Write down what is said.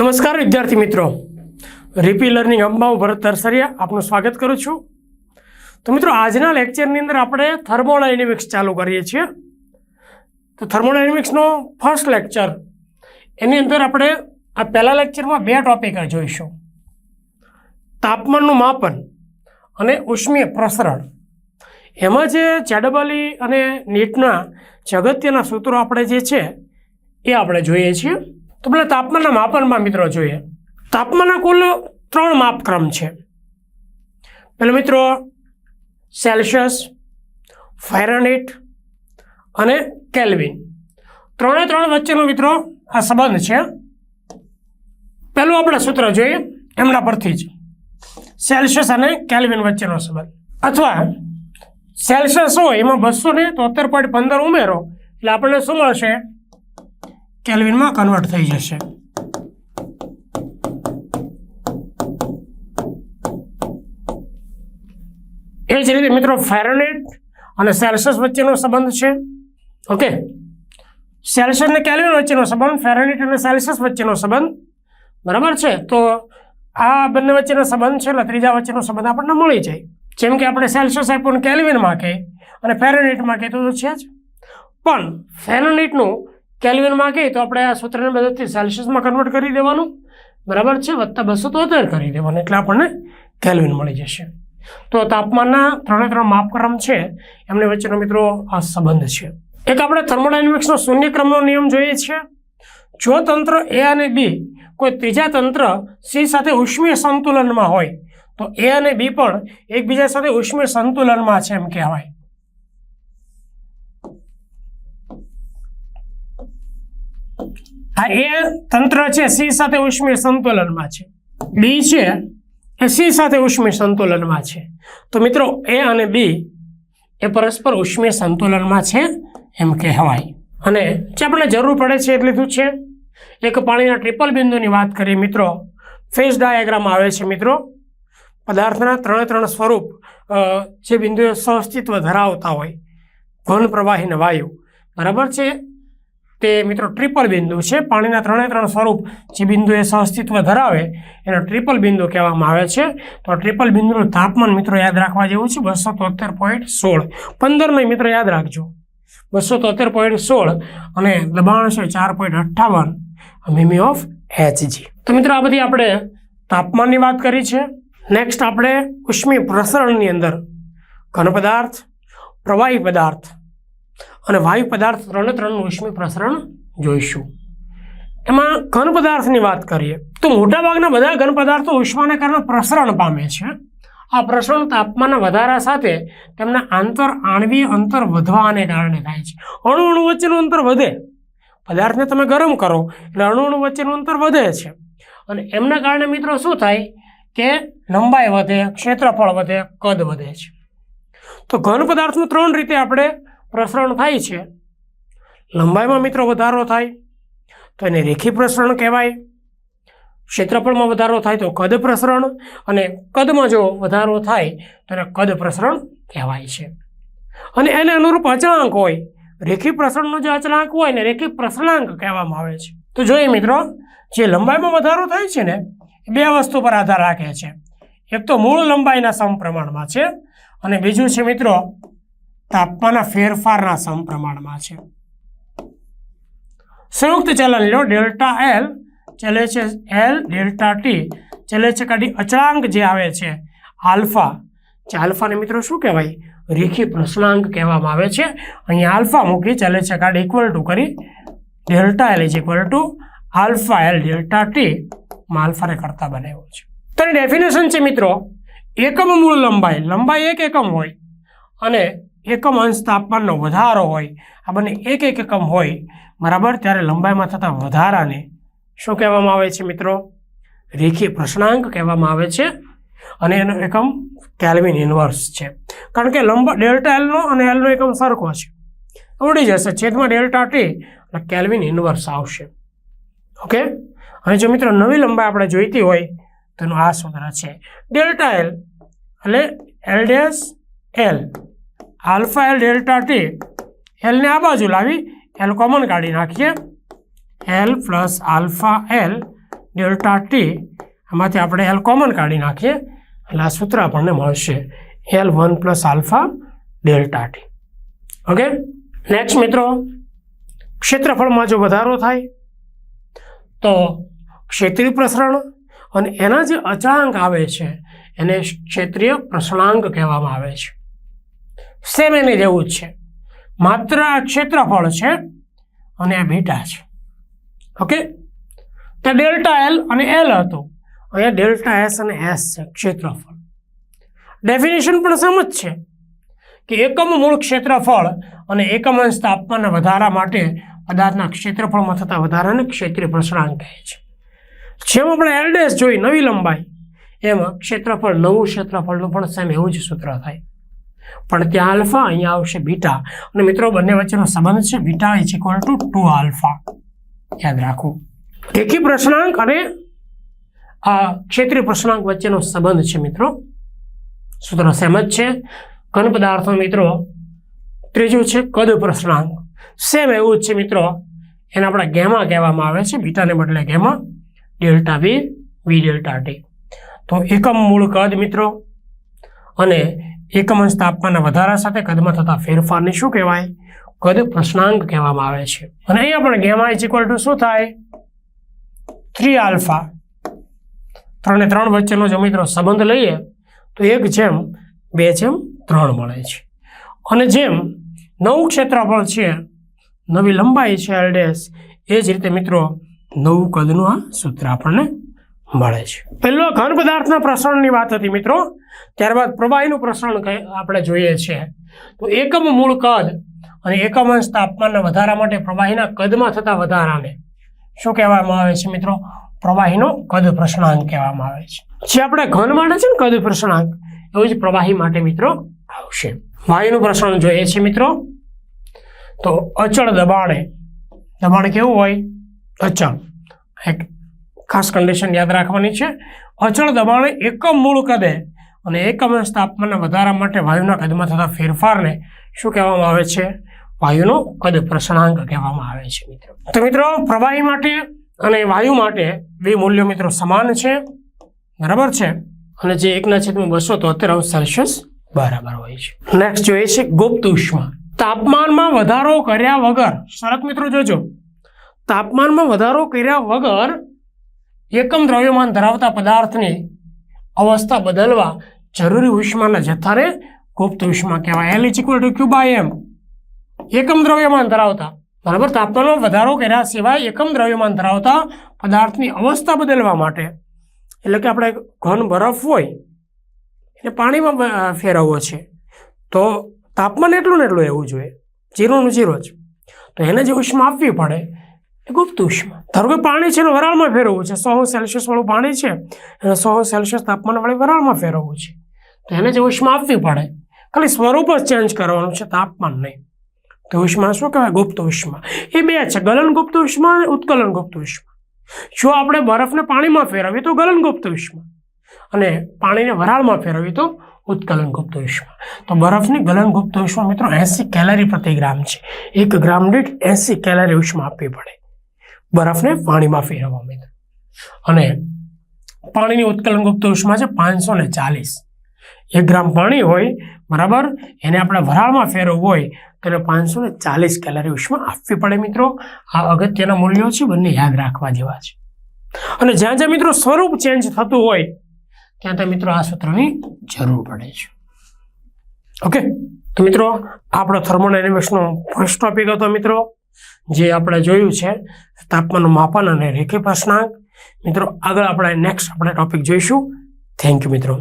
નમસ્કાર વિદ્યાર્થી મિત્રો, રીપી લર્નિંગ હબમાં હું ભરત તરસરિયા આપનું સ્વાગત કરું છું। તો મિત્રો, આજના લેક્ચરની અંદર આપણે થર્મોડાયનેમિક્સ ચાલુ કરીએ છીએ। તો થર્મોડાયનેમિક્સનો ફર્સ્ટ લેક્ચર, એની અંદર આપણે આ પહેલા લેક્ચરમાં બે ટોપિક જોઈશું, તાપમાનનું માપન અને ઉષ્મીય પ્રસરણ। એમાં જે જેડબલઈ અને નીટના જે અગત્યના સૂત્રો આપણે જે છે એ આપણે જોઈએ છીએ। તો પેલા તાપમાનના માપનમાં મિત્રો જોઈએ, તાપમાનના કુલ 3 માપક્રમ છે। પેલો મિત્રો સેલ્સિયસ, ફેરનહીટ અને કેલ્વિન, 3 વચ્ચેનો મિત્રો આ સંબંધ છે। પહેલું આપણે સૂત્ર જોઈએ એમના પરથી જ, સેલ્સિયસ અને કેલ્વિન વચ્ચેનો સંબંધ, અથવા સેલ્સિયસ હોય એમાં 273.15 ઉમેરો એટલે આપણને શું મળશે, કેલ્વિનમાં કન્વર્ટ થઈ જશે। એ જ રીતે મિત્રો ફેરનહીટ અને સેલ્સિયસ વચ્ચેનો સંબંધ છે। ઓકે, સેલ્સિયસ અને કેલ્વિન વચ્ચેનો સંબંધ, ફેરનહીટ અને સેલ્સિયસ વચ્ચેનો સંબંધ, બરાબર છે। તો આ બંને વચ્ચેનો સંબંધ છે એટલે ત્રીજા વચ્ચેનો સંબંધ આપણને મળી જાય। જેમ કે આપણે સેલ્સિયસ આપ્યું કેલ્વિનમાં કહે અને ફેરનહીટમાં કહે તો છે જ, પણ ફેરનહીટનું કેલ્વિનમાં કહે તો આપણે આ સૂત્રની મદદથી સેલ્સિયસમાં કન્વર્ટ કરી દેવાનું, બરાબર છે, વત્તા 273 કરી દેવાનું એટલે આપણને કેલ્વિન મળી જશે। તો તાપમાનના 3 માપક્રમ છે એમની વચ્ચેનો મિત્રો આ સંબંધ છે। એક આપણે થર્મોડાયનેમિક્સનો શૂન્ય ક્રમનો નિયમ જોઈએ છીએ, જો તંત્ર એ અને બી કોઈ ત્રીજા તંત્ર સી સાથે ઉષ્મીય સંતુલનમાં હોય તો એ અને બી પણ એકબીજા સાથે ઉષ્મીય સંતુલનમાં છે એમ કહેવાય। આ એ તંત્ર છે સી સાથે ઉષ્મીય સંતુલનમાં છે, બી છે એ સી સાથે ઉષ્મીય સંતુલનમાં છે, તો મિત્રો એ અને બી એ પરસ્પર ઉષ્મીય સંતુલનમાં છે એમ કહેવાય। અને જે આપણને જરૂર પડે છે એટલું છે, એક પાણીના ટ્રિપલ બિંદુની વાત કરીએ મિત્રો, ફેઝ ડાયાગ્રામ આવે છે મિત્રો, પદાર્થના 3 સ્વરૂપ જે બિંદુએ સહઅસ્તિત્વ ધરાવતા હોય, ઘન, પ્રવાહી અને વાયુ, બરાબર છે, તે મિત્રો ટ્રિપલ બિંદુ છે। પાણીના 3 સ્વરૂપ જે બિંદુએ સહઅસ્તિત્વ ધરાવે એનો ટ્રિપલ બિંદુ કહેવામાં આવે છે। તો ટ્રિપલ બિંદુનું તાપમાન મિત્રો યાદ રાખવા જેવું છે, 273.16, 15 નહીં મિત્રો યાદ રાખજો, 273.16 અને દબાણ છે 4.58 મીમી ઓફ Hg। તો મિત્રો આ બધી આપણે તાપમાનની વાત કરી છે। નેક્સ્ટ આપણે ઉષ્મીય પ્રસરણની અંદર ઘન પદાર્થ, પ્રવાહી પદાર્થ અને વાયુ પદાર્થ 3 ઉષ્મીય પ્રસરણ જોઈશું। એમાં ઘન પદાર્થની વાત કરીએ તો મોટાભાગના બધા ઘન પદાર્થો ઉષ્માને કારણે પ્રસરણ પામે છે। આ પ્રસરણ તાપમાનના વધારા સાથે તેમના આણ્વીય અંતર વધવાને કારણે થાય છે। અણુ વચ્ચેનું અંતર વધે, પદાર્થને તમે ગરમ કરો એટલે અણુ વચ્ચેનું અંતર વધે છે, અને એમના કારણે મિત્રો શું થાય કે લંબાઈ વધે, ક્ષેત્રફળ વધે, કદ વધે છે। તો ઘન પદાર્થનું 3 રીતે આપણે પ્રસરણ થાય છે। લંબાઈમાં મિત્રો વધારો થાય તો એને રેખી પ્રસરણ કહેવાય, ક્ષેત્રફળમાં વધારો થાય તો કદ પ્રસરણ, અને કદમાં જો વધારો થાય તો એને કદ પ્રસરણ કહેવાય છે। અને એને અનુરૂપ અચળાંક હોય, રેખી પ્રસરણનો જે અચળાંક હોય ને રેખી પ્રસરણાંક કહેવામાં આવે છે। તો જોઈએ મિત્રો, જે લંબાઈમાં વધારો થાય છે ને એ 2 વસ્તુ પર આધાર રાખે છે, એક તો મૂળ લંબાઈના સમપ્રમાણમાં છે અને બીજું છે મિત્રો તાપમાનના ફેરફારના સમપ્રમાણમાં છે। સંયુક્ત ચલન લો, ડેલ્ટા એલ ચલે છે એલ, ડેલ્ટા ટી ચલે છે કાઢી અચળાંક જે આવે છે આલ્ફા, જે આલ્ફાને મિત્રો શું કહેવાય, રેખી પ્રસરણાંક કહેવામાં આવે છે। અહીંયા આલ્ફા મૂકી ચલે છે કાઢી ઇક્વલ ટુ કરી delta L is equal to alpha L delta T માં આલ્ફાને કરતા બનાવ્યો છે। તો એની ડેફિનેશન છે મિત્રો, એકમ મૂળ લંબાઈ, લંબાઈ 1 એકમ હોય અને એકમ અંશ તાપમાનનો વધારો હોય, આ બંને 1 એકમ હોય, બરાબર, ત્યારે લંબાઈમાં થતા વધારાને શું કહેવામાં આવે છે મિત્રો, રેખીય પ્રસરણાંક કહેવામાં આવે છે, અને એનો એકમ કેલ્વિન ઇન્વર્સ છે, કારણ કે ડેલ્ટા એલનો અને એલનો એકમ સરખો છે, ઉડી જશે, છેદમાં ડેલ્ટા ટી અને કેલ્વિન ઇન્વર્સ આવશે। ઓકે, અને જો મિત્રો નવી લંબાઈ આપણે જોઈતી હોય તો એનું આ સૂત્ર છે, ડેલ્ટા એલ એટલે L dash L alpha L delta T, એલને આ બાજુ લાવી એલ કોમન કાઢી નાખીએ, L plus alpha L delta T, એમાંથી આપણે એલ કોમન કાઢી નાખીએ એટલે આ સૂત્ર આપણને મળશે L1 plus alpha delta T. Okay, next મિત્રો, ક્ષેત્રફળમાં જો વધારો થાય તો ક્ષેત્રીય પ્રસરણ અને એના જે અચળાંક આવે છે એને ક્ષેત્રીય પ્રસરણાંક કહેવામાં આવે છે. સેમ એની જેવું જ છે, માત્ર આ ક્ષેત્રફળ છે અને આ બીટા છે. ઓકે, તો ડેલ્ટા એલ અને એલ હતું, અહીંયા ડેલ્ટા એસ અને એસ છે ક્ષેત્રફળ. ડેફિનેશન પણ સમજ છે કે એકમ મૂળ ક્ષેત્રફળ અને એકમ અંશ તાપમાનના વધારા માટે પદાર્થના ક્ષેત્રફળમાં થતા વધારાને ક્ષેત્રીય પ્રસરણાંક કહે છે. જેમ આપણે એલ ડેશ જોઈ નવી લંબાઈ, એમાં ક્ષેત્રફળ નવું ક્ષેત્રફળનું પણ સેમ એવું જ સૂત્ર થાય, પણ ત્યાં આલ્ફા, અહીંયા આવશે બીટા. અને મિત્રો બંને વચ્ચેનો સંબંધ છે beta is equal to 2 alpha. યાદ રાખવું, રેખીય પ્રસરણાંક અને આ ક્ષેત્રીય પ્રસરણાંક વચ્ચેનો સંબંધ છે મિત્રો. સૂત્ર સેમ જ છે. ઘન પદાર્થો મિત્રો ત્રીજું છે કદ પ્રસરણાંક, સેમ એવું જ છે મિત્રો. એને આપણે ગેમા કહેવામાં આવે છે, બીટાને બદલે gamma. Delta v, v delta t. તો એકમ મૂળ કદ મિત્રો અને એકમ અંશ તાપમાનના વધારા સાથે કદમાં થતા ફેરફારને શું કહેવાય? કદ પ્રસરણાંક કહેવામાં આવે છે. અને અહીંયા પણ ગેમા ઇઝ ઇક્વલ ટુ શું થાય? 3 આલ્ફા. 3 અને 3 વચ્ચેનો જો મિત્રો સંબંધ લઈએ તો 1/2/3 મળે છે. અને જેમ નવું ક્ષેત્રફળ છે, નવી લંબાઈ છે એલ ડેશ, એ જ રીતે મિત્રો નવું કદનું આ સૂત્ર આપણને મળે છે. પહેલો ઘન પદાર્થના પ્રસરણની વાત હતી મિત્રો, ત્યારબાદ પ્રવાહીનું પ્રસરણ આપણે જોઈએ છીએ. તો એકમ મૂળ કદ અને એકમ અંશ તાપમાનના વધારા માટે પ્રવાહીના કદમાં થતા વધારાને શું કહેવામાં આવે છે મિત્રો? પ્રવાહીનો કદ પ્રસરણાંક કહેવામાં આવે છે. જે આપણે ઘન માટે છે ને કદ પ્રસરણાંક, એવું જ પ્રવાહી માટે મિત્રો આવશે. વાયુનું પ્રસરણ જોઈએ છે મિત્રો, તો અચળ દબાણ કેવું હોય? અચળ. એક ખાસ કન્ડિશન યાદ રાખવાની છે. અચળ દબાણે એકમ મૂળ કદે અને એકમ અંશ તાપમાનના વધારા માટે વાયુના કદમાં થતા ફેરફારને શું કહેવામાં આવે છે? વાયુનો કદ પ્રસરણાંક કહેવામાં આવે છે મિત્રો. તો મિત્રો પ્રવાહી માટે અને વાયુ માટે બે મૂલ્યો મિત્રો સમાન છે, બરાબર છે, અને જે 1/273 બરાબર હોય છે. નેક્સ્ટ જોઈએ છે ગુપ્ત ઉષ્મા. તાપમાનમાં વધારો કર્યા વગર, શરત મિત્રો જોજો, તાપમાનમાં વધારો કર્યા વગર એકમ દ્રવ્યમાન ધરાવતા પદાર્થની અવસ્થા બદલવા જરૂરી ઉષ્માના જથ્થાને ગુપ્ત ઉષ્મા કહેવાય. L = Q/m. એકમ દ્રવ્યમાન ધરાવતા, બરાબર, તાપમાનમાં વધારો કર્યા સિવાય એકમ દ્રવ્યમાન ધરાવતા પદાર્થની અવસ્થા બદલવા માટે, એટલે કે આપણે ઘન બરફ હોય એટલે પાણીમાં ફેરવવો છે, તો તાપમાન એટલું ને એટલું એવું જોઈએ, 0 નું 0 જ. તો એને જે ઉષ્મા આપવી પડે એ ગુપ્ત ઉષ્મા. ધારો કે પાણી છે એને વરાળમાં ફેરવવું છે, 100°C વાળું પાણી છે એને 100°C તાપમાન વાળી વરાળમાં ફેરવવું છે, તો એને જે ઉષ્મા આપવી પડે, ખાલી સ્વરૂપ જ ચેન્જ કરવાનું છે, તાપમાન નહીં. તો ઉષ્મા શું કહેવાય? ગુપ્ત ઉષ્મા. એ બે છે, ગલન ગુપ્ત ઉષ્મા અને ઉત્કલન ગુપ્ત ઉષ્મા. જો આપણે બરફને પાણીમાં ફેરવીએ તો ગલન ગુપ્ત ઉષ્મા, અને પાણીને વરાળમાં ફેરવીએ તો ઉત્કલન ગુપ્ત ઉષ્મા. તો બરફની ગલન ગુપ્ત ઉષ્મા મિત્રો 80 કેલરી પ્રતિ ગ્રામ છે. 1 ગ્રામ દીઠ 80 કેલરી ઉષ્મા આપવી પડે બરફને પાણીમાં ફેરવવા મિત્રો. અને પાણીની ઉત્કલન ગુપ્ત ઉષ્મા છે 540. 1 ગ્રામ પાણી હોય, બરાબર, એને આપણે વરાળમાં ફેરવવું હોય તો એને 540 કેલરી ઉષ્મા આપવી પડે મિત્રો. આ અગત્યના મૂલ્યો છે, બંને યાદ રાખવા જેવા છે. અને જ્યાં જ્યાં મિત્રો સ્વરૂપ ચેન્જ થતું હોય ત્યાં ત્યાં મિત્રો આ સૂત્રની જરૂર પડે છે. ઓકે, તો મિત્રો આપણો થર્મોડાયનેમિક્સનો ફર્સ્ટ ટોપિક હતો મિત્રો, જે આપણે જોયું છે તાપમાનનું માપન અને રેખીય પ્રસરણાંક. મિત્રો આગળ આપણે નેક્સ્ટ ટોપિક જોઈશું. થેન્ક યુ મિત્રો.